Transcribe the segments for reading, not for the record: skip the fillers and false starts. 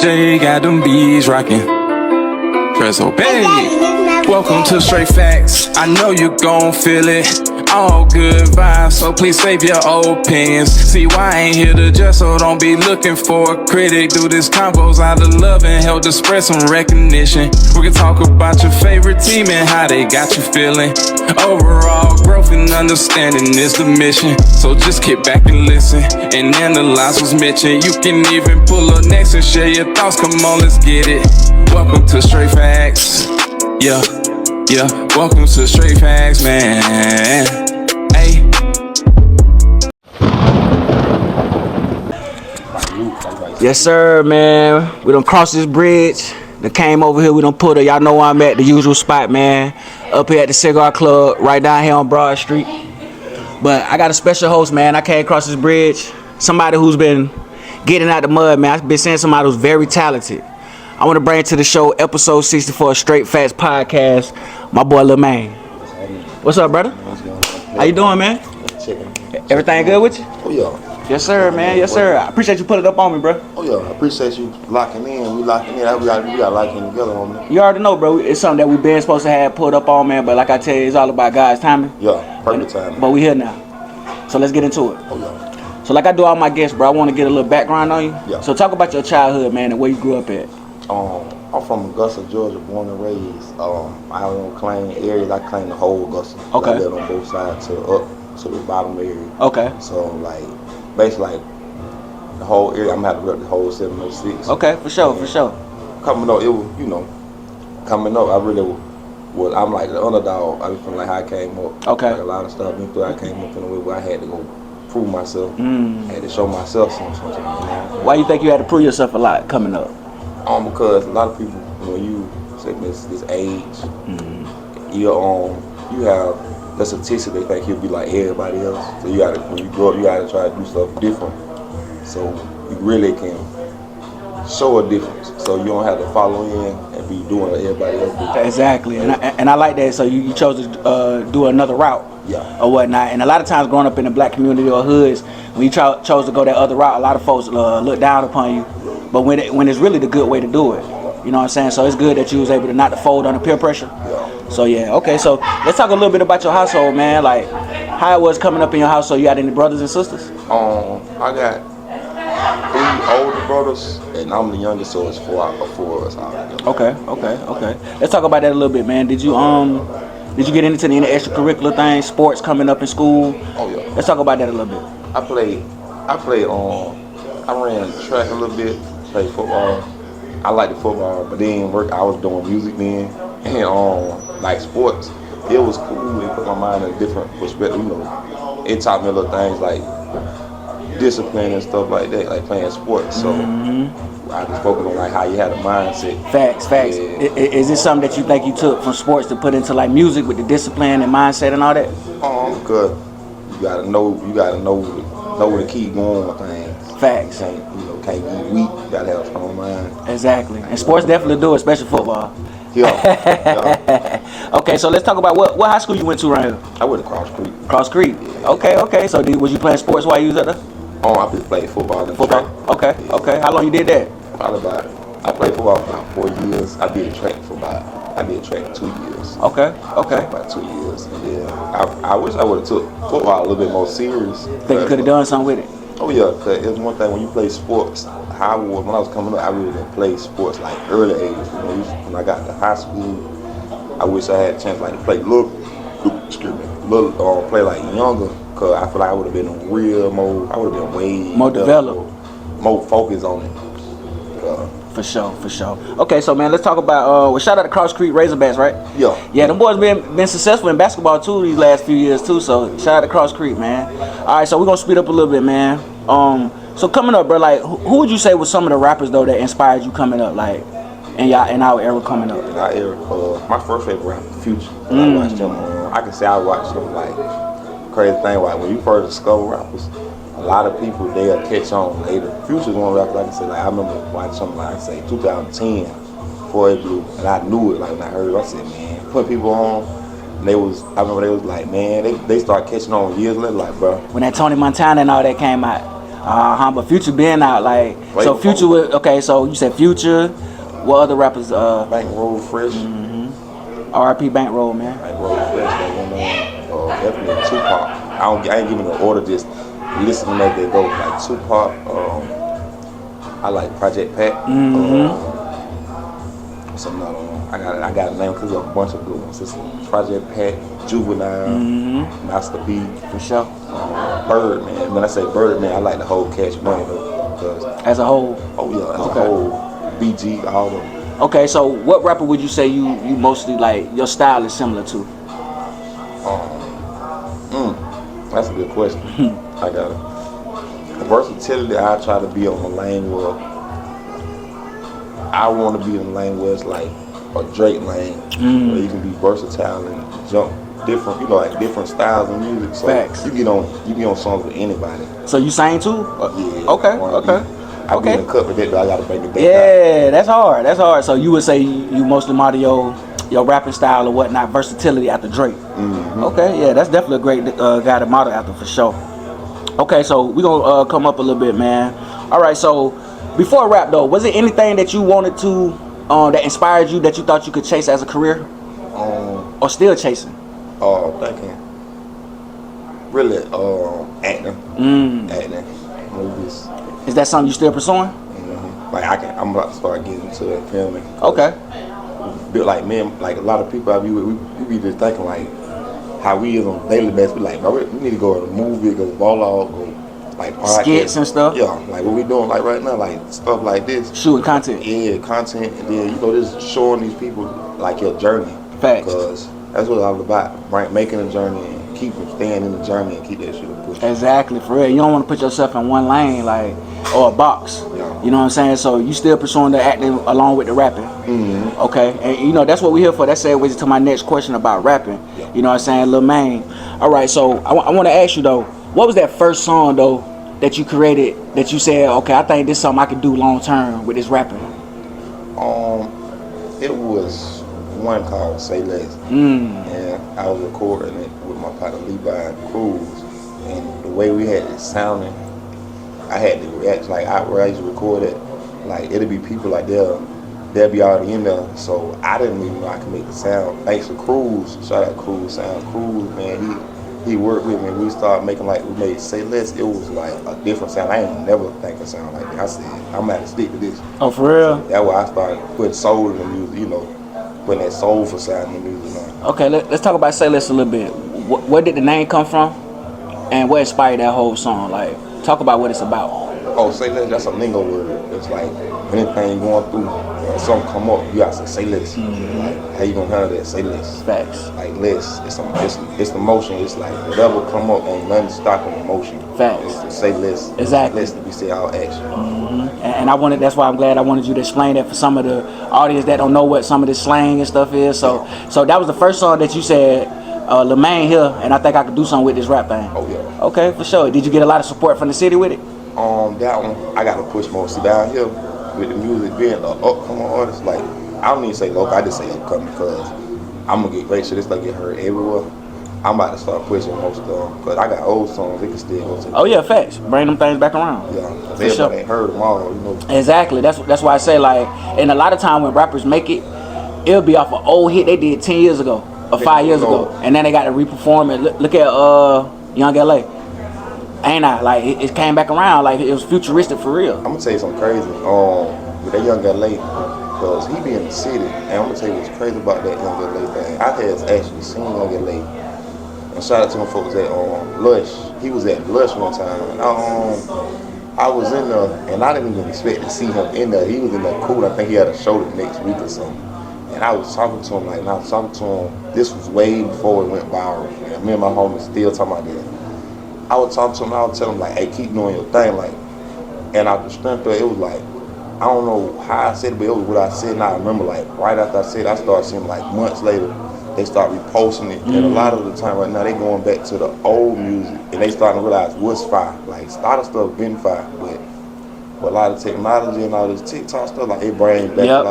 J got them bees rocking. Prezzo, baby. Welcome to Straight Facts. I know you gon' feel it. All good vibes, so please save your opinions. See why I ain't here to judge, so don't be looking for a critic. Do this combos out of love and help to spread some recognition. We can talk about your favorite team and how they got you feeling. Overall growth and understanding is the mission. So just kick back and listen and analyze what's mentioned. You can even pull up next and share your thoughts. Come on, let's get it. Welcome to Straight Facts. Yeah. Welcome to Straight Facts, man. Hey. Yes, sir, man. We done crossed this bridge. They came over here. We done put her. Y'all know where I'm at, the usual spot, man. Up here at the Cigar Club, right down here on Broad Street. But I got a special host, man. I came across this bridge. Somebody who's been getting out the mud, man. I've been seeing somebody who's very talented. I want to bring to the show episode 64 Straight Facts Podcast, my boy Lil Man. What's up, brother? How you doing, man? Everything good with you? Oh, yeah. Yes, sir, man. Yes, sir. I appreciate you putting it up on me, bro. Oh, yeah. I appreciate you locking in. We locking in. We got locking together, homie. You already know, bro. It's something that we've been supposed to have put up on, man. But like I tell you, it's all about God's timing. Yeah, perfect timing. But we here now. So let's get into it. Oh, yeah. So like I do all my guests, bro, I want to get a little background on you. Yeah. So talk about your childhood, man, and where you grew up at. I'm from Augusta, Georgia, born and raised. I don't claim areas. I claim the whole Augusta. Okay. I live on both sides to the bottom area. Okay. So basically the whole area. I'm gonna have to rep the whole 706. Okay, for sure, for sure. Coming up, it was coming up. I really was. I'm like the underdog. I from like how I came up. Okay. Like a lot of stuff been through. I came up in a way where I had to go prove myself. I had to show myself something. Why you think you had to prove yourself a lot coming up? Because a lot of people, when you say this age, you have the statistics. They think you'll be like everybody else. So you gotta, when you grow up, you gotta try to do stuff different. So you really can show a difference. So you don't have to follow in and be doing what everybody else do. Exactly, and I like that. So you chose to do another route. Yeah. Or whatnot. And a lot of times growing up in the black community or hoods, when you chose to go that other route, a lot of folks look down upon you. But when it's really the good way to do it, you know what I'm saying? So it's good that you was able to not to fold under peer pressure. Yeah. So yeah, okay. So let's talk a little bit about your household, man. Like how it was coming up in your household. You got any brothers and sisters? I got 3 older brothers, and I'm the youngest, so it's 4 of us all together. Okay. Let's talk about that a little bit, man. Did you get into any extracurricular things, sports coming up in school? Oh yeah. Let's talk about that a little bit. I ran track a little bit, played football. I liked the football, but then I was doing music then, and like sports, it was cool. It put my mind in a different perspective. It taught me little things like discipline and stuff like that, like playing sports. So I just focused on like how you had a mindset. Facts. Yeah. Is this something that you think you took from sports to put into like music with the discipline and mindset and all that? Because you gotta know to keep going with things. Facts. Can't be weak. You gotta have a strong mind. Exactly. And sports definitely do, especially football. Yeah. Okay, so let's talk about what high school you went to around here? I went to Cross Creek. Cross Creek. Okay. So was you playing sports while you was up there? I just played football and track. Okay. How long you did that? Probably I played football for about 4 years. I did track 2 years. Okay. About 2 years. And then I wish I would have took football a little bit more serious. Think you could have done something with it? Oh yeah, cause it's one thing when you play sports. When I was coming up, I really didn't play sports like early age. When I got to high school, I wish I had a chance like to play play like younger. Cause I feel like I would have been way more developed, more focused on it. For sure. Okay, so man, let's talk about shout out to Cross Creek Razorbacks, right? Yeah, them boys been successful in basketball too these last few years too. So shout out to Cross Creek, man. All right, so we're gonna speed up a little bit, man. So coming up, bro, like who would you say was some of the rappers though that inspired you coming up, like in our era coming up? In our era, my first favorite rapper, Future. I watched him. I can say I watched him like crazy thing. Like when you first discover rappers, a lot of people they'll catch on later. Future's one rapper I can say like I remember watching something like 2010 before it blew, and I knew it. Like when I heard it, I said, man, put people on. And I remember they was like, man, they start catching on years later, like, bro. When that Tony Montana and all that came out. But Future been out like Way so. before. Future with okay. So you said Future. What other rappers? Bankroll Fresh. R.I.P. Bankroll, man. Bankroll Fresh. That went on. Definitely Tupac. I ain't giving an order. Just listen to as they go. Like Tupac. I like Project Pat. What's another one? I got a name because there's a bunch of good ones. It's Project Pat, Juvenile, Master B. For sure. Birdman. When I say Birdman, I like the whole Cash Money though. Because, As a whole. oh yeah, as a whole, BG, all of them. Okay, so what rapper would you say you mostly like? Your style is similar to? That's a good question. I got it. The versatility, I try to be on the lane where I want to be in the lane where it's like a Drake lane, where you can be versatile and jump different, like different styles of music. So Facts. you get on songs with anybody. So you sing too? Yeah. Okay. I be in a cut with that, but I gotta bring it back. Yeah, that's hard. That's hard. So you would say you mostly model your rapping style or whatnot, versatility after Drake. Okay, yeah, that's definitely a great guy to model after for sure. Okay, so we gonna come up a little bit, man. All right, so before rap though, was it anything that you wanted to that inspired you that you thought you could chase as a career, or still chasing? Thinking. Really, acting, movies. Is that something you still pursuing? Like I'm about to start getting into that filming. Okay. But like men, like a lot of people I be with, we be just thinking like how we is on a daily basis. We like, bro, we need to go to the movie, go to ball out, go like podcast. Skits and stuff. Yeah, like what we doing like right now, like stuff like this. Shooting content. Yeah, content, and then just showing these people like your journey. Facts. Because that's what it's all about, right? Making a journey and keep them staying in the journey and keep that shit pushing. Exactly, for real. You don't want to put yourself in one lane, like, or a box. Yeah. You know what I'm saying? So you still pursuing the acting along with the rapping. Okay, and that's what we're here for. That segues to my next question about rapping. Yeah. You know what I'm saying, Lil Maine. All right, so I want to ask you though, what was that first song though that you created that you said, okay, I think this is something I could do long term with this rapping? It was one called Say Less, and I was recording it with my partner Levi Cruz, and the way we had it sounding, I had to react like where I used to record it, like it'll be people like they'll be already in there, so I didn't even know I could make the sound. Thanks to Cruz, shout out Cruz Sound. Cruz, man, he worked with me. We started making we made Say Less. It was like a different sound. I ain't never think a sound like that. I said, I'm gonna have to stick to this. Oh, for real? That's why I started putting soul in the music, putting that soulful sound in the music now. Okay, let's talk about Say Less a little bit. Where did the name come from, and what inspired that whole song? Like, talk about what it's about. Oh, Say Less, that's a lingo word. It's like anything going through, something come up, you gotta say less. Like, how you gonna handle that? Say less. Facts. Like less. It's the motion. It's like whatever come up, ain't nothing stopping the motion. Facts. It's to say less. Exactly. Less to be said all action. And that's why I'm glad I wanted you to explain that for some of the audience that don't know what some of this slang and stuff is. So that was the first song that you said, Lil Maine here, and I think I could do something with this rap thing. Oh yeah. Okay, for sure. Did you get a lot of support from the city with it? That one I gotta push more. See, down here with the music being an upcoming artist, like I don't even say local, I just say upcoming because I'm gonna make sure this stuff get heard everywhere. I'm about to start pushing most of them because I got old songs they can still go to. Oh yeah, facts. Bring them things back around. Yeah, for everybody sure. ain't heard them all, Exactly. That's why I say like, and a lot of time when rappers make it, it'll be off an old hit they did 10 years ago or 5 years ago, and then they got to re-perform it. Look at Young LA. Ain't I? Like it came back around, like it was futuristic for real. I'm gonna tell you something crazy. With that Young LA, because he be in the city, and I'm gonna tell you what's crazy about that Young LA thing. I had actually seen Young LA, and shout out to them folks at Lush. He was at Lush one time, and I was in there, and I didn't even expect to see him in there. He was in there cool. I think he had a show the next week or something. And I was talking to him, this was way before it went viral. And me and my homies still talking about that. I would talk to him, I would tell him hey, keep doing your thing, and out the strength of it was like, I don't know how I said it, but it was what I said, and I remember right after I said it, I started seeing months later, they start reposting it, and a lot of the time right now, they going back to the old music, and they starting to realize what's fire. Like, a lot of stuff been fire, but a lot of technology and all this TikTok stuff, it brings back a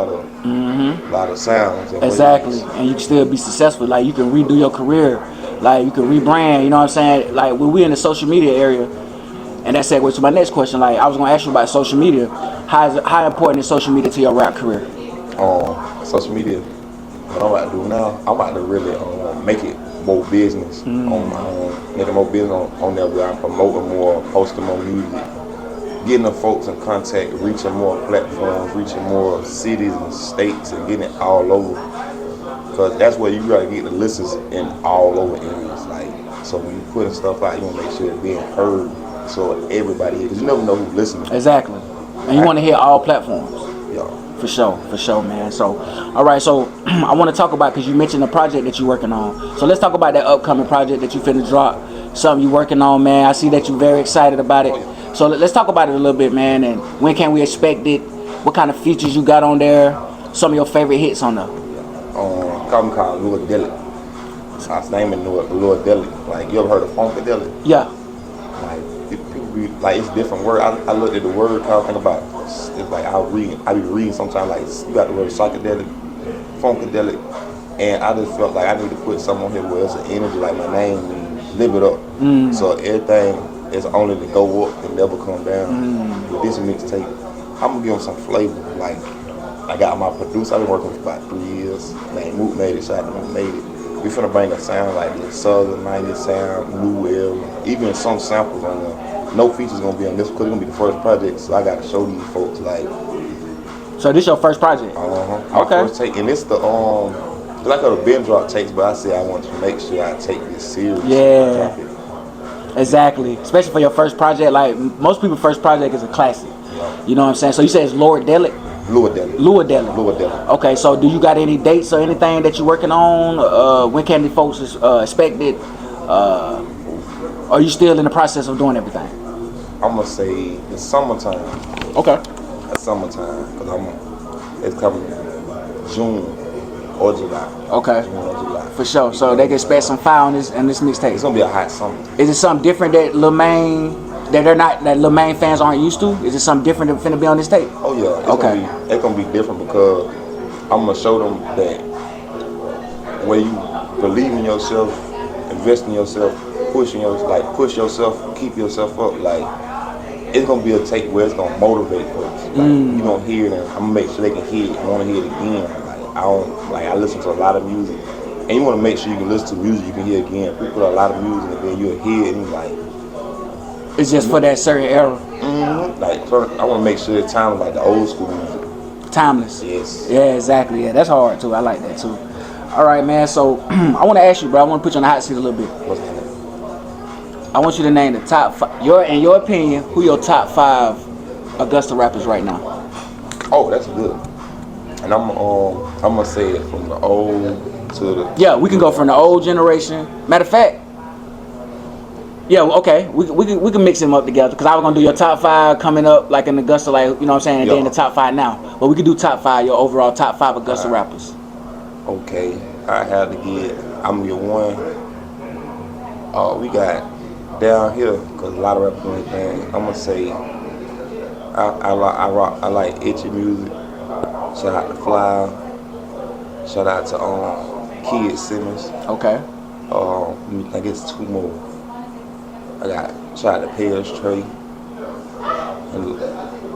lot of sounds. Exactly, and you can still be successful. Like, you can redo your career. Like, you can rebrand, you know what I'm saying? Like, when we're in the social media area, And that segues to my next question. Like, I was gonna ask you about social media. How important is social media to your rap career? Social media. What I'm about to do now, I'm about to really make it more business on my own, making more business on there where I'm promoting more, posting more music, getting the folks in contact, reaching more platforms, reaching more cities and states, and getting it all over. Because that's where you gotta get the listeners in all over areas. Like, so when you putting stuff out, you wanna make sure it's being heard, so everybody, because you never know who's listening. Exactly. And you want to hear all platforms. Yeah. For sure, man. So, all right. So, I want to talk about, because you mentioned the project that you're working on. So let's talk about that upcoming project that you finna drop. Something you're working on, man. I see that you're very excited about it. So let's talk about it a little bit, man. And when can we expect it? What kind of features you got on there? Some of your favorite hits on there. Come called Lordelic. His name is Lordelic. Like, you ever heard of Funkadelic? Yeah. Like, people be like, it's different word. I looked at the word, kind of think about it. It's like I be reading sometimes, like, you got the word psychedelic, funkadelic, and I just felt like I need to put something on here where it's an energy, like my name means live it up. So everything is only to go up and never come down. With this mixtape, I'm gonna give them some flavor. Like, I got my producer, I've been working with for about 3 years. Man, Moot made it, Shot Moot made it. We finna bring a sound like the Southern 90s sound, new era, even some samples on there. No features gonna be on this because it's gonna be the first project, so I gotta show these folks like. So this your first project? My first take, and it's the like how the Ben drop takes, but I say I want to make sure I take this serious. Yeah. Exactly. Especially for your first project, like most people's first project is a classic. Yeah. You know what I'm saying? So you said it's Lordelic? Lordelic. Okay, so do you got any dates or anything that you're working on? When can the folks expect it? Are you still in the process of doing everything? I'm gonna say it's summertime. Okay. It's summertime because it's coming June or July. Okay. June or July. For sure. So they can expect some fire on this mixtape. It's gonna be a hot summer. Is it something different that Lil Maine that Lil Maine fans aren't used to? Is it something different that's finna be on this tape? Oh yeah. It's gonna be different because I'm gonna show them that when you believe in yourself, invest in yourself, push yourself, keep yourself up. Like, it's gonna be a tape where it's gonna motivate folks. Like, you gonna hear them. I'm gonna make sure they can hear it and want to hear it again. I listen to a lot of music, and you want to make sure you can listen to music you can hear again. People put a lot of music and then you'll hear it and you're like, it's just for that certain era. Like, I want to make sure it's time like the old school music. Timeless. Yes. Yeah, exactly. Yeah, that's hard too. I like that too. All right, man. So I want to ask you, bro. I want to put you on the hot seat a little bit. What's that? I want you to name the top five. In your opinion, who your top 5 Augusta rappers right now? Oh, that's good. And I'm gonna say it from the old to the. Yeah, we can go from the old generation. Matter of fact, yeah, okay, we can mix them up together because I was gonna do your top 5 coming up like in Augusta, like, you know what I'm saying, and then the top 5 now. But we could do top 5, your overall top 5 Augusta rappers. Okay, I had to get. I'm your one. We got down here because a lot of rappers doing things. I'm gonna say I like Itchy music. Shout out to Fly. Shout out to Kid Simmons. Okay. I guess 2 more. I got shout out to Paris Trey. And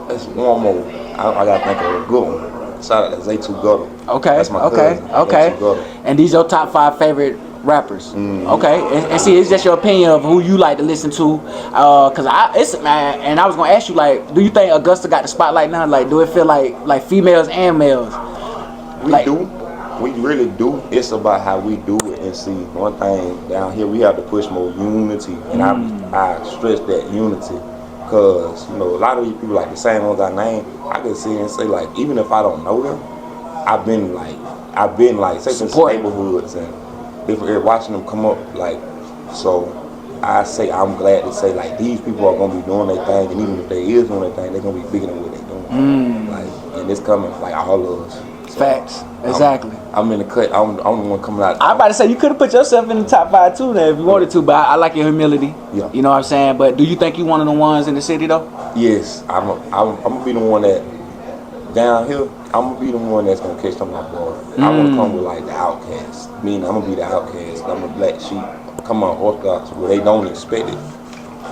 that's 1 more. I gotta think of a good one. Shout out to Zaytu Gutter. Okay. That's my cousin. Okay. And these your top 5 favorite rappers. Okay. And see, it's just your opinion of who you like to listen to. Cause I was gonna ask you, like, do you think Augusta got the spotlight now? Like, do it feel like females and males? We really do. It's about how we do it. And see, one thing down here, we have to push more unity, and I stress that unity, cause a lot of these people, like the same ones I name, I can see and say, like, even if I don't know them, I've been like say some neighborhoods and different, watching them come up, like, so I say I'm glad to say, like, these people are gonna be doing their thing, and even if they is doing their thing, they're gonna be bigger than what they doing. Like, and it's coming like all of us. So facts. Exactly. I'm in the cut. I'm the one coming out. I'm about to say, you could have put yourself in the top 5 too, then, if you wanted to. But I like your humility. Yeah. You know what I'm saying. But do you think you one of the ones in the city though? Yes, I'm gonna be the one that down here. I'm gonna be the one that's gonna catch them off guard. I wanna come with like the outcast. Meaning I'm gonna be the outcast. I'm a black sheep. Come on, Orthodox, where they don't expect it.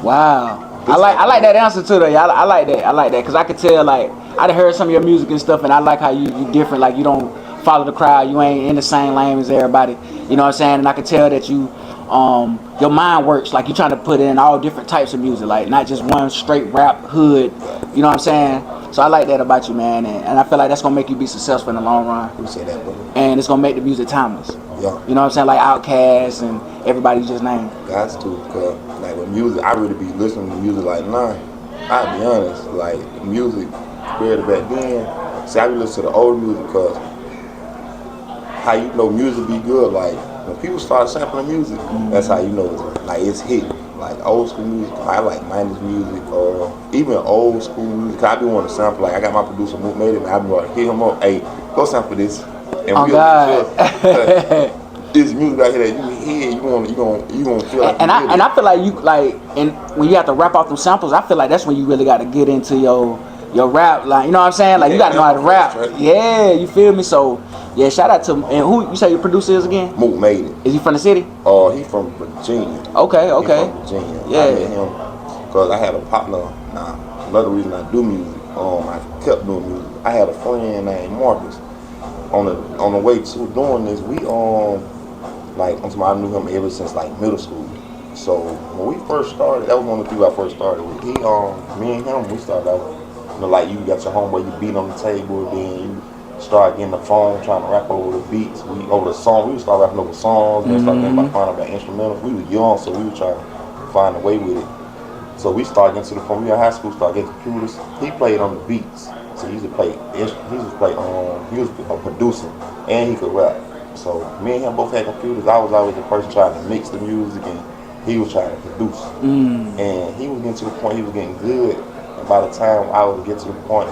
Wow. I like that answer too though. Yeah, I like that because I could tell like I done heard some of your music and stuff, and I like how you different. Like you don't follow the crowd. You ain't in the same lane as everybody. You know what I'm saying? And I could tell that you your mind works. Like you trying to put in all different types of music, like not just one straight rap hood. You know what I'm saying? So I like that about you, man, and I feel like that's gonna make you be successful in the long run. Who said that, brother? And it's gonna make the music timeless. Yeah. You know what I'm saying? Like Outkast and everybody you just named. Guys too, cause like with music, I really be listening to music like nah. I'll be honest, like music compared to back then. See, I be listening to the old music cause how you know music be good. Like when people start sampling music, that's how you know like it's hit. Like old school music, I like 90s music or even old school music. I be wanting to sample. Like I got my producer Mook made it, and I be want to hit him up. Hey, go sample this. And oh God. This music right here that you hear, you gonna feel like. And I feel like you like, and when you have to rap off them samples, I feel like that's when you really got to get into your rap. Like you know what I'm saying? Like you got to know how to rap. Yeah, you feel me? So yeah, shout out to and who you say your producer is again? Mook made it. Is he from the city? He from Virginia. Okay. He from Virginia. Yeah. I met him because I had a partner. Another reason I do music. I kept doing music. I had a friend named Marcus. On the way to doing this, we I knew him ever since like middle school. So when we first started, that was one of the people I first started with. Me and him, we started out, like you got your homeboy, you beat on the table, then you start getting the phone, trying to rap over the beats, over the song. We would start rapping over songs, and start getting by finding about instrumentals. We were young, so we were trying to find a way with it. So we started getting to the point. We in high school, started getting computers. He played on the beats. So he was a producer and he could rap. So me and him both had computers. I was always the person trying to mix the music and he was trying to produce. And he was getting to the point he was getting good. And by the time I would get to the point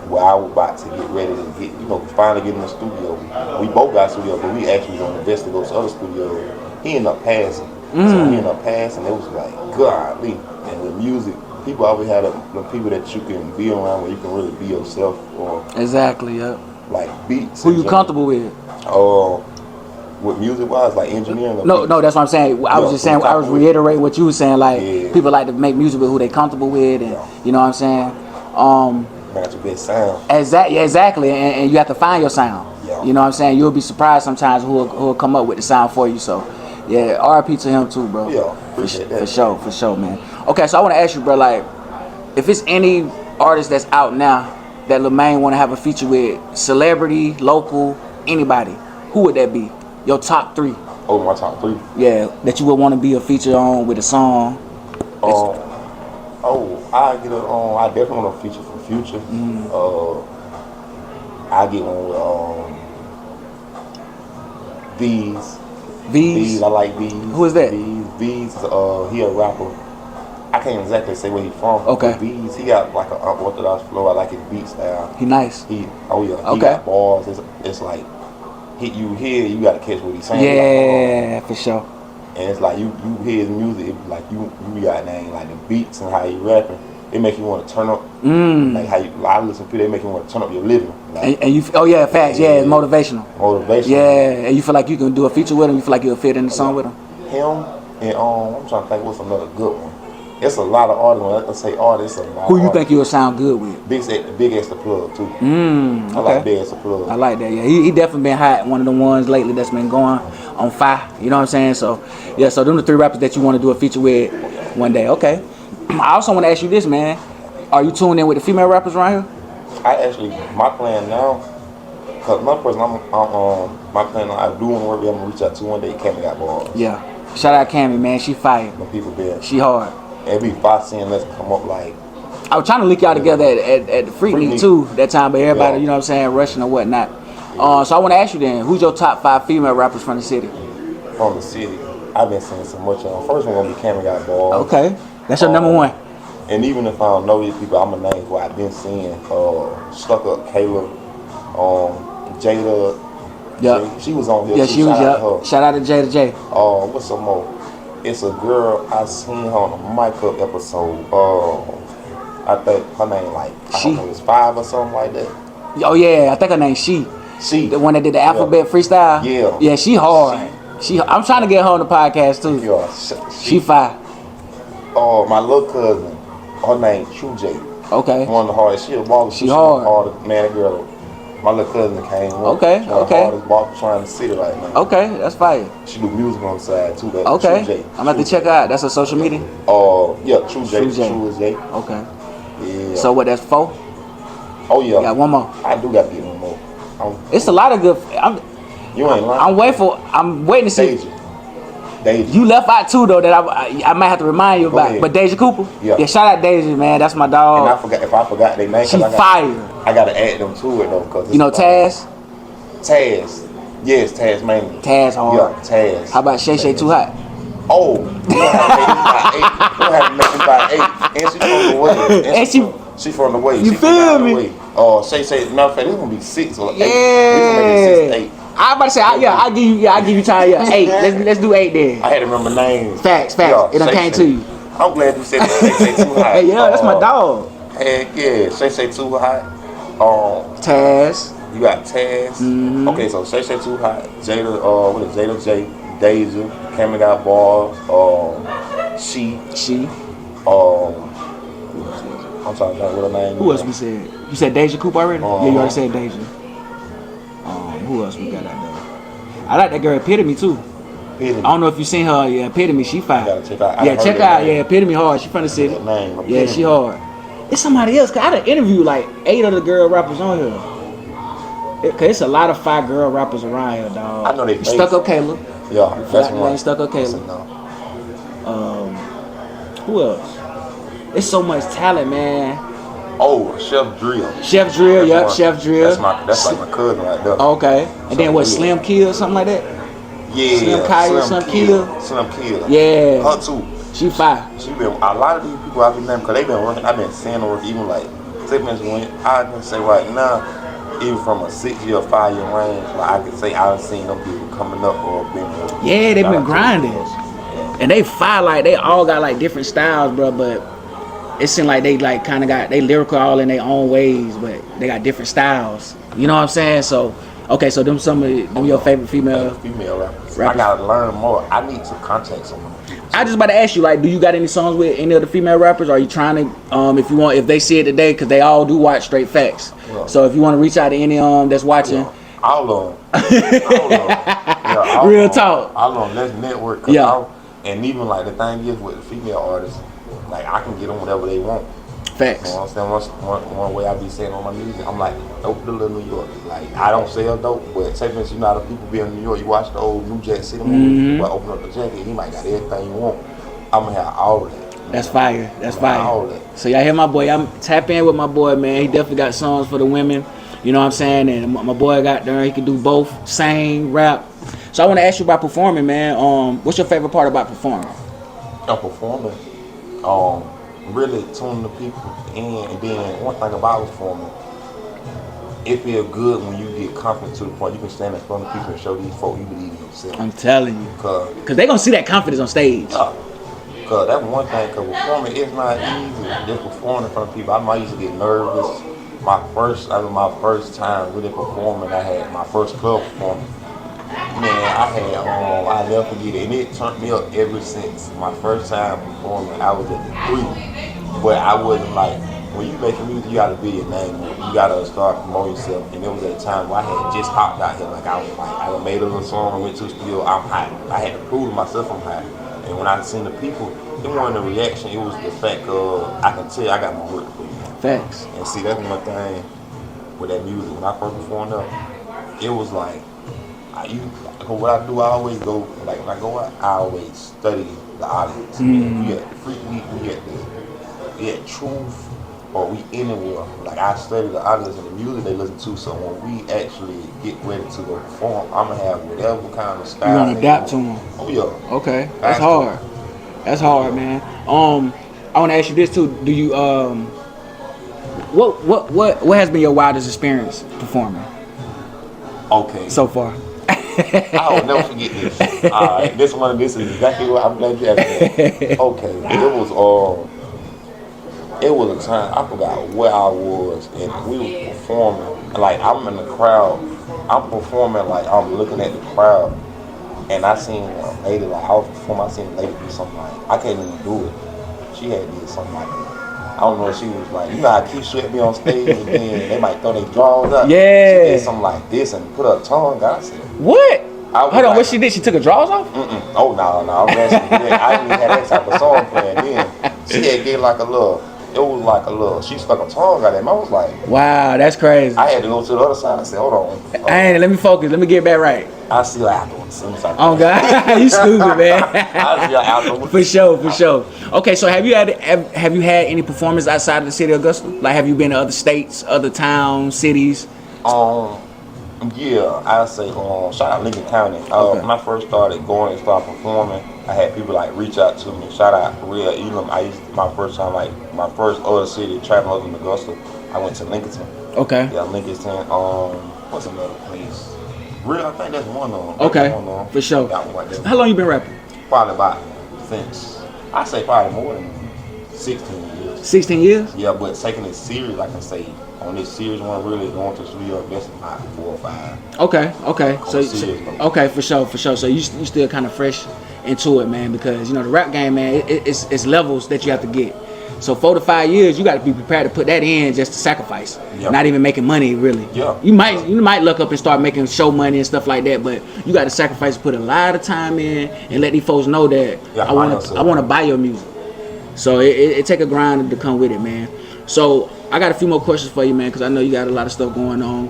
where I was about to get ready to get, finally get in the studio, we both got studio, but we actually was on investigate those other studios. He ended up passing. So he ended up passing. It was like, golly. And with music, people always have the people that you can be around where you can really be yourself or exactly, yeah. Like beats. Who you comfortable with? With music wise, like engineering. No, that's what I'm saying. I was just saying. I was reiterating what you were saying. Like people like to make music with who they comfortable with, and you know what I'm saying. Got your best sound. Exactly, and you have to find your sound. Yeah. You know what I'm saying. You'll be surprised sometimes who'll come up with the sound for you. So. Yeah, R.I.P. to him too, bro. Yeah, appreciate that. For sure, man. Okay, so I want to ask you, bro, like, if it's any artist that's out now that Lil Maine want to have a feature with, celebrity, local, anybody, who would that be? Your top 3. Oh, my top 3? Yeah, that you would want to be a feature on with a song. I definitely want a feature for Future. I get one with V's, I like V's. Who is that? V's, he a rapper. I can't exactly say where he from. Okay. V's, he got like an unorthodox flow. I like his beat style. He nice. He got bars. It's like, you hear, you gotta catch what he's saying. Yeah, like, for sure. And it's like you hear his music, it, like you got like the beats and how he rapping. It make you want to turn up. Like how I listen to it, they make you want to turn up your living. Like, and you, facts. Yeah, it's motivational. Yeah, and you feel like you can do a feature with him. You feel like you'll fit in the song with him. Him and I'm trying to think what's another good one. It's a lot of artists. Let's say artists. Who you think you'll sound good with? Big X the Plug too. Okay. I like Big X the Plug. I like that. Yeah, he definitely been hot. One of the ones lately that's been going on fire. You know what I'm saying? So yeah. So them the 3 rappers that you want to do a feature with one day. Okay. I also want to ask you this, man. Are you tuned in with the female rappers around here? My plan now, cause another person my plan I do want to work with, I'm gonna reach out to one day. Cammy got balls. Yeah. Shout out Cammy, man. She fire. When people there. She hard. Every 5 seeing let's come up like. I was trying to link y'all together at the Freaknik too that time, but everybody, you know what I'm saying, rushing or whatnot. So I want to ask you then, who's your top 5 female rappers from the city? From the city, I've been seeing so much. First one gonna be Cammy got balls. Okay, that's your number 1. And even if I don't know these people, I'm gonna name who I've been seeing. Stuck Up Caleb, Jada. Yeah, she was on here. Yeah, too. she was. Shout out to Jada J. What's some more? It's a girl I seen her on a Mic Up episode. I think her name I don't know, it's 5 or something like that. Oh yeah, I think her name She. The one that did the alphabet freestyle. Yeah. Yeah, she hard. I'm trying to get her on the podcast too. Yeah, she fire. My little cousin. Her name True J. Okay. One of the hardest. She a baller. She hard. Hardest man and girl. My little cousin came. Okay, One of the okay. hardest ballers trying to sit right now. Okay, that's fire. She do music on the side too. That Okay. True J. I'm about to check her out. That's her social media? Yeah, True J. True J. True J. Okay. Yeah. So what, that's 4? Oh yeah. Got one more. I do got to get one more. It's a lot of good. You ain't lying. I'm waiting to see. Deja. You left out 2 though that I might have to remind you about. ahead. But Deja Cooper. Yeah. Shout out Deja, man. That's my dog. And if I forgot their name, She fire. I gotta add them to it though, cause You know Taz? Taz. Yes, Taz mainly. Taz hard. Yeah, Taz. How about Shay Shay Too Hot? Oh, you don't have to make me by 8. And she from the way. And she from the way. You she feel me? Oh, Shay Shay. Matter of fact, this gonna be 6 or 8. Yeah. We gonna make it 6, 8. I about to say, I'll give you time. Yeah, 8. Let's do 8 then. I had to remember names. Facts. Yeah, It done Shay came Shay. to you. I'm glad you said Shay Shay Too Hot. Hey, yeah, that's my dog. Heck yeah, Shay Shay Too Hot. Taz. You got Taz. Mm-hmm. Okay, so Shay Shay Too Hot. Jada, what is Jada J? Deja. Cameron got bars. She. I'm trying to think what her name is. Who else we said? You said Deja Cooper already? Yeah, you already said Deja. Who else we got out there? I like that girl Epitome too. Epitome. I don't know if you seen her. Yeah, Epitome, she fire. You gotta check out. Yeah, check out. Yeah, Epitome hard. She from the city. Name, Yeah, she hard. It's somebody else. Cause I done interviewed like 8 of the girl rappers on here. Cause it's a lot of 5 girl rappers around here, dog. I know they face. Stuck Up Kayla. Yeah, that's one. Stuck Up Kayla. No. Who else? It's so much talent, man. Oh, Chef Drill. Chef Drill, That's yep, one. Chef Drill. That's like my cousin right there. Okay. And then what, Drill. Slim Kill, something like that? Yeah. Slim Kyle, Slim Kill. Slim Kill. Yeah. Her too. She fire. She been a lot of these people I've been naming because they been working. I've been seeing them work even like segments when I can say right now, even from a 6-year or 5-year range, like I can say I've seen them people coming up or been. Yeah, they've been grinding. And they fire like they all got like different styles, bro. But it seemed like they like kind of got they lyrical all in their own ways, but they got different styles. You know what I'm saying? So okay, so them some of them your favorite female rappers. rappers. I gotta learn more. I need some contacts on them. I just about to ask you, like, do you got any songs with any of the female rappers? Or are you trying to, if they see it today, because they all do watch Straight Facts. Yeah. So if you want to reach out to any that's watching, All of them. Yeah, Real talk. All of them. Let's network. Yeah. And even like the thing is with the female artists, like I can get them whatever they want. facts. You know what I'm saying? One way I be saying on my music, I'm like, dope to little New York. Like, I don't sell dope, but say for instance, you know how the people be in New York, you watch the old New Jack City movie, you open up the jacket, he might got everything you want. I'm gonna have all of that. That's fire. That's All fire. that. So y'all hear my boy. I'm tap in with my boy, man. He definitely got songs for the women. You know what I'm saying? And my boy got there. He can do both, sing, rap. So I want to ask you about performing, man. What's your favorite part about performing? Performing, really tuning the people in, and then one thing about performing, it feel good when you get confident to the point you can stand in front of people and show these folk you believe in yourself. I'm telling you. Cause They going to see that confidence on stage. Cause that's one thing. Cause performing is not easy. Just performing in front of people, I used to get nervous. My first time really performing, I had my first club performance. Man, I'll never forget it, and it turned me up ever since. My first time performing, I was at the 3, but I wasn't like, when you making music, you gotta be your name. You gotta start promoting yourself, and it was at a time where I had just hopped out here, I made a little song, I went to the studio, I'm hot. I had to prove to myself I'm hot. And when I seen the people, it wasn't the reaction, it was the fact of, I can tell I got my work for you. Facts. And see, that's one thing with that music. When I first performed up, it was like, what I do, I always go, like when I go out, I always study the audience. We at Freak Week, we at Truth, or we anywhere. Like I study the audience and the music they listen to, so when we actually get ready to go perform, I'm gonna have whatever kind of style. You're going to adapt to them. Oh yeah. Okay. That's hard. That's hard, man. I want to ask you this too. Do you, what has been your wildest experience performing Okay. so far? I will never forget this. Alright, this is exactly what I'm glad you asked me. Okay, it was a time, I forgot where I was, and we were performing, like I'm in the crowd, I'm performing, like I'm looking at the crowd, and I seen a lady, like I was performing, I seen a lady do something like, I can't even do it. She had did something like I don't know if she was like, you know how Keith Sweat be on stage and then they might throw their drawers up. Yeah. She did something like this and put her tongue out. I said, What? I was Hold on, like, what she did? She took her drawers off? oh, no. I didn't even have that type of song playing then. She had get like a little, it was like a little, she stuck her tongue out at me. I was like, Wow, that's crazy. I had to go to the other side. I said, hold on. Hey, let me focus. Let me get back right. I see her afterwards. Oh God, you stupid, man. I see her afterwards. For sure. Okay, so have you had any performance outside of the city of Augusta? Like, have you been to other states, other towns, cities? Yeah, I say shout out Lincoln County. When I first started going and started performing, I had people like reach out to me. Shout out Real Elam. My first time, like my first other city, traveling over in Augusta, I went to Lincolnton. Okay. Yeah, Lincolnton. What's another place? Real, I think that's one of them. Okay. For sure. That one right there. How long you been rapping? Probably about since I say probably more than 16 years. 16 years? Yeah, but taking it serious, I can say on this serious one, really going to the studio, investing about 4 or 5. Okay. So serious, okay, for sure. So you still kind of fresh into it, man, because you know the rap game, man, it's levels that you have to get. So 4 to 5 years, you got to be prepared to put that in just to sacrifice. Yep. Not even making money, really. Yeah. You might look up and start making show money and stuff like that, but you got to sacrifice, put a lot of time in, and let these folks know that I want to buy your music. So it take a grind to come with it, man. So I got a few more questions for you, man, because I know you got a lot of stuff going on.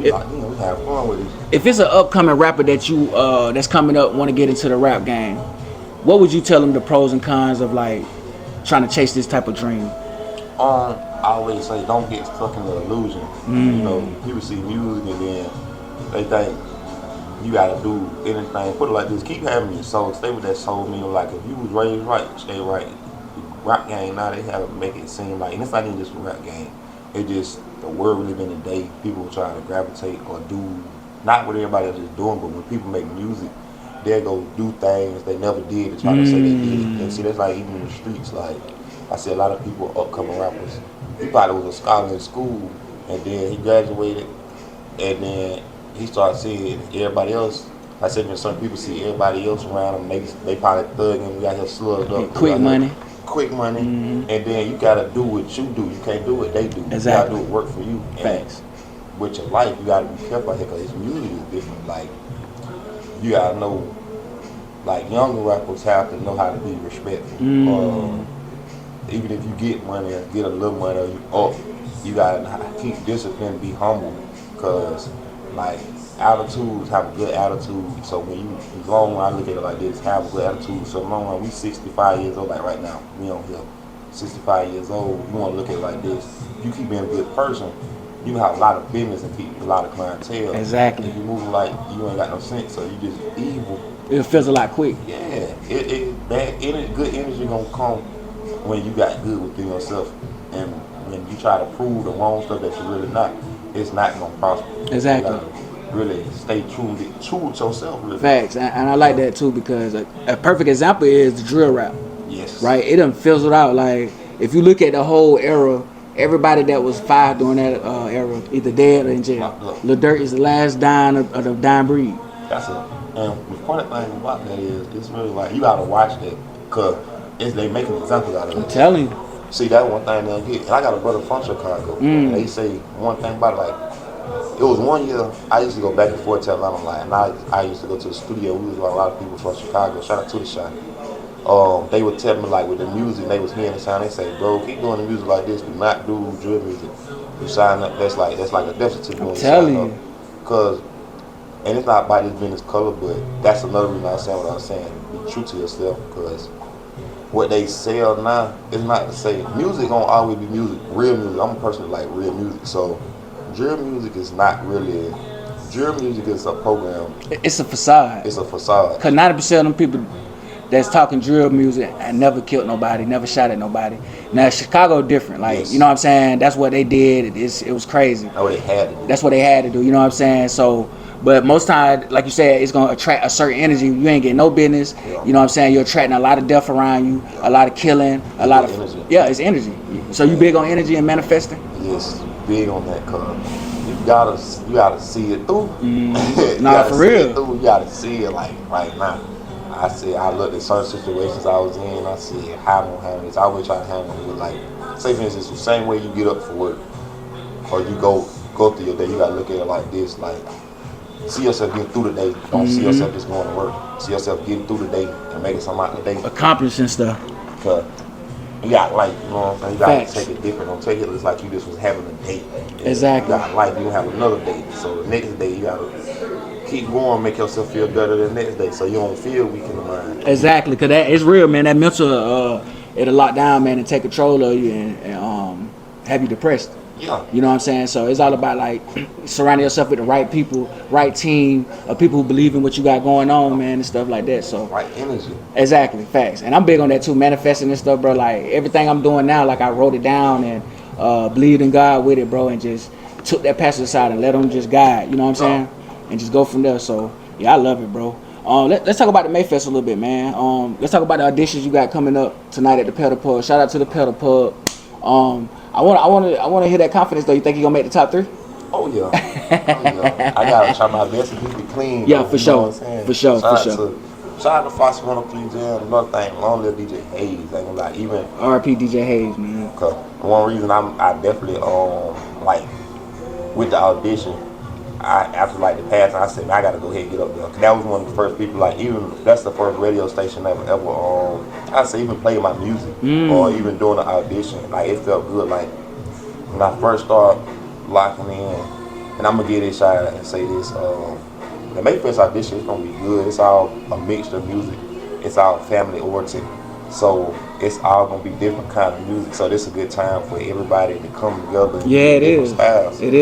We have fun with it. If it's an upcoming rapper that you that's coming up, want to get into the rap game, what would you tell them the pros and cons of like trying to chase this type of dream? I always say don't get stuck in the illusion. You know, people see music and then they think you gotta do anything. Put it like this: keep having your soul. Stay with that soul meal. Like if you was raised right, stay right. Rap game now they have to make it seem like, and it's not even just a rap game. It just the world we live in today. People trying to gravitate or do not what everybody else is doing, but when people make music, they go do things they never did to try to say they did. And see, that's like even in the streets. Like I see a lot of people, upcoming rappers. He probably was a scholar in school, and then he graduated, and then he started seeing everybody else. I said, when certain people see everybody else around them, they probably thugging. We got here slugged up. Quick money, and then you gotta do what you do. You can't do what they do. Exactly. You gotta do what work for you. Facts. And with your life, you gotta be careful here because his music is different. Like you gotta know, like younger rappers have to know how to be respectful. Even if you get money or get a little money or you gotta keep discipline, be humble, because like attitudes have a good attitude. So when you, as long as I look at it like this, have a good attitude. So long as we 65 years old, like right now, we on here, 65 years old, you want to look at it like this. You keep being a good person, you have a lot of business and keep a lot of clientele. Exactly. If you moving like you ain't got no sense, so you just evil. It feels a lot quick. Yeah, good energy gonna come when you got good within yourself, and when you try to prove the wrong stuff that you're really not, it's not gonna prosper. Exactly. Really stay true with yourself. Really. Facts, and I like that too because a perfect example is the drill rap. Yes. Right, it done fizzled out. Like if you look at the whole era, everybody that was fired during that era either dead or in jail. Lil Durk is the last dying of the dying breed. That's it. And the funny thing about that is, it's really like you gotta watch that because they making examples out of it. I'm telling you. See, that's one thing they'll get. And I got a brother from Chicago, and they say one thing about it, like. It was one year I used to go back and forth to Atlanta a lot, and I used to go to the studio. We was like a lot of people from Chicago. Shout out to the shot. They would tell me like with the music, they was hearing the sound. They say, "Bro, keep doing the music like this. Do not do drill music. You sign up. That's like a death certificate." I'm telling you. Cause, and it's not by this business color, but that's another reason I'm saying what I'm saying. Be true to yourself, cause what they sell now is not to say music gonna always be music, real music. I'm a person that like real music, so. Drill music is not really. Drill music is a program. It's a facade. It's a facade. Cause 90% of them people that's talking drill music and never killed nobody, never shot at nobody. Now Chicago different. Like yes. You know what I'm saying? That's what they did. It was crazy. That's what they had to do. That's what they had to do. You know what I'm saying? So. But most times, like you said, it's gonna attract a certain energy. You ain't getting no business. Yeah. You know what I'm saying? You're attracting a lot of death around you, a lot of killing, a lot of energy. Yeah, it's energy. So you big on energy and manifesting? Yes, big on that, cause you gotta see it through. Nah, for real. You gotta see it like right now. I said I looked at certain situations I was in. I said how I'm gonna handle this. I always try to handle it with like, say for instance, the same way you get up for work, or you go through your day. You gotta look at it like this, like see yourself getting through the day. Don't see yourself just going to work. See yourself getting through the day and making something out of the day. Accomplishing stuff. Cause you got life, you know what I'm saying? You gotta Facts. take it different. Don't take it as like you just was having a date. Exactly. You got life, you have another date. So the next day you gotta keep going, make yourself feel better the next day. So you don't feel weak in the mind. Exactly, cause that it's real, man. That mental, it'll lock down, man, and take control of you and have you depressed. Yeah. You know what I'm saying? So it's all about like surrounding yourself with the right people, right team, of people who believe in what you got going on, man, and stuff like that. So Right energy. exactly, facts. And I'm big on that too, manifesting and stuff, bro. Like everything I'm doing now, like I wrote it down and believed in God with it, bro, and just took that passage aside and let him just guide. You know what I'm saying? And just go from there. So yeah, I love it, bro. Let's talk about the Mayfest a little bit, man. Let's talk about the auditions you got coming up tonight at the Pedal Pub. Shout out to the Pedal Pub. I want to hear that confidence though. You think you're gonna make the top 3? Oh yeah. I gotta try my best to keep it clean. Yeah, bro, for you sure. know what I'm saying? For sure, Shout for out to Shout out to Foster 103 Jam. Another thing, long live DJ Hayes. Ain't gonna lie, even R.P. DJ Hayes, man. cause one reason I definitely like with the audition. After like the passing, I said, man, I gotta go ahead and get up there. Cause that was one of the first people, like even that's the first radio station ever I say even play my music or even doing the audition. Like it felt good. Like when I first started locking in, and I'm gonna give this shot and say this. The Mayfest audition is gonna be good. It's all a mixture of music. It's all family oriented. So it's all gonna be different kind of music. So this is a good time for everybody to come together. And Yeah, it different is. Styles. It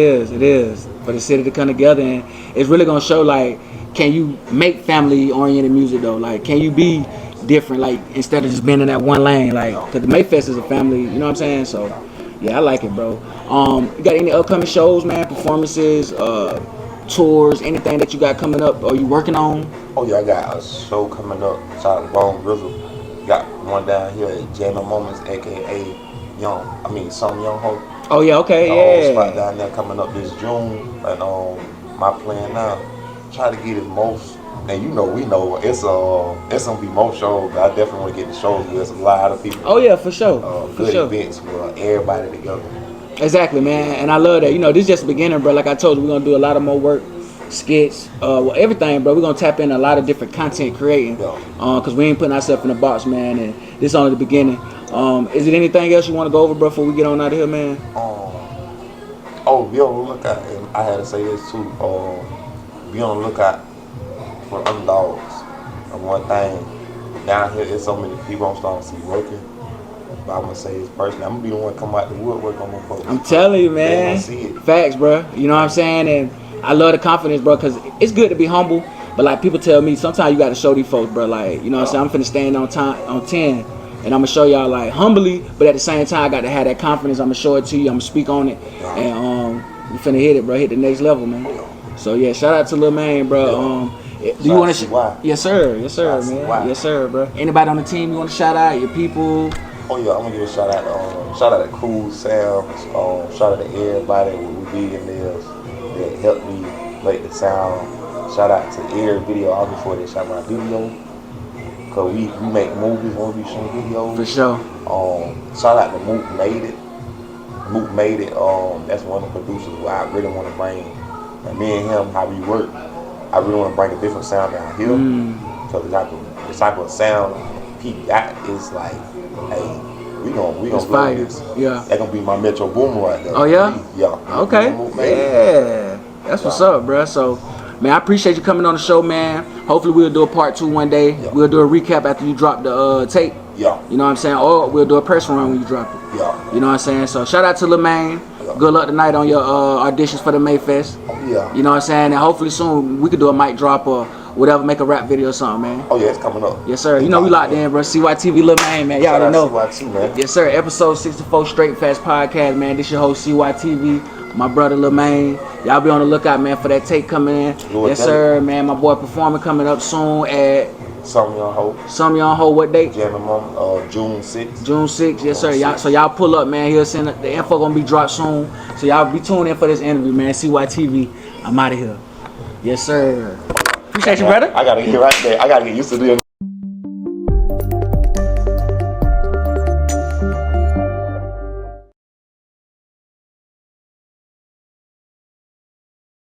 is. For the city to come together, and it's really gonna show like, can you make family-oriented music though? Like, can you be different? Like instead of just being in that one lane, like, cause the Mayfest is a family. You know what I'm saying? So, yeah, I like it, bro. You got any upcoming shows, man? Performances, tours, anything that you got coming up? Or you working on? Oh yeah, I got a show coming up. Shout out to Bone Grizzle. Got one down here at Jammin' Moments, aka Some Young Ho. Oh yeah, okay, Yeah. Spot yeah. down there coming up this June, and my plan now, try to get as most. And we know it's gonna be most shows. But I definitely want to get the shows where there's a lot of people. Oh yeah, for sure. For Good sure. events where everybody together. Exactly, man. And I love that. You know, this is just the beginning, bro. Like I told you, we're gonna do a lot of more work, skits, everything, bro. We're gonna tap in a lot of different content creating. Cause we ain't putting ourselves in a box, man. And this is only the beginning. Is it anything else you want to go over, bro, before we get on out of here, man? Be on the lookout, and I had to say this too. Be on the lookout for underdogs. And one thing down here, there's so many people I'm starting to see working. But I'm gonna say this personally, I'm gonna be the one to come out the woodwork on them folks. I'm telling you, They man. gonna see it. Facts, bro. You know what I'm saying? And I love the confidence, bro, because it's good to be humble. But like people tell me, sometimes you got to show these folks, bro. Like, you know what I'm saying? I'm finna stand on 10, and I'm gonna show y'all like humbly, but at the same time, I got to have that confidence. I'm gonna show it to you. I'm gonna speak on it, and we finna hit it, bro. Hit the next level, man. So yeah, shout out to Lil Man, bro. Do you want to? Yes, sir. Yes, sir, man. Yes, sir, bro. Anybody on the team you want to shout out? Your people? Oh yeah, I'm gonna give a shout out to Cool Sound. Shout out to everybody with billionaires that helped me make the sound. Shout out to every videographer that shot my video. Cause we make movies when we shoot videos. For sure. Shout out to Mook Made It. Mook Made It. That's one of the producers who I really want to bring. And me and him, how we work, I really want to bring a different sound down here. Cause the type of sound he got is like, hey, we gonna do this. Yeah. That's gonna be my Metro Boomer right there. Oh yeah. Yeah. Okay. Mook Made It. Yeah. That's what's up, bro. So, man, I appreciate you coming on the show, man. Hopefully we'll do a part 2 one day. Yeah. We'll do a recap after you drop the tape. Yeah. You know what I'm saying? Or we'll do a press run when you drop it. Yeah. You know what I'm saying? So shout out to Lil Man. Yeah. Good luck tonight on your auditions for the Mayfest. Yeah. You know what I'm saying? And hopefully soon we could do a mic drop or whatever, make a rap video or something, man. Oh yeah, it's coming up. Yes, sir. You know we locked in, bro. CYTV Lil Man, man. Y'all already know. CYT, man. Yes, sir. Episode 64 Straight Facts Podcast, man. This your host CYTV, my brother Lil Man. Y'all be on the lookout, man, for that tape coming in. Lord yes, sir, man. My boy performing coming up soon at Some Young Ho. Some Young Ho. What date? Jammin' Mom, June 6th. June 6th. Yes, sir. June Y'all, 6th. so y'all pull up, man. He'll send the info gonna be dropped soon. So y'all be tuned in for this interview, man. CYTV. I'm out of here. Yes, sir. Appreciate you, brother. I gotta get right there. I gotta get used to doing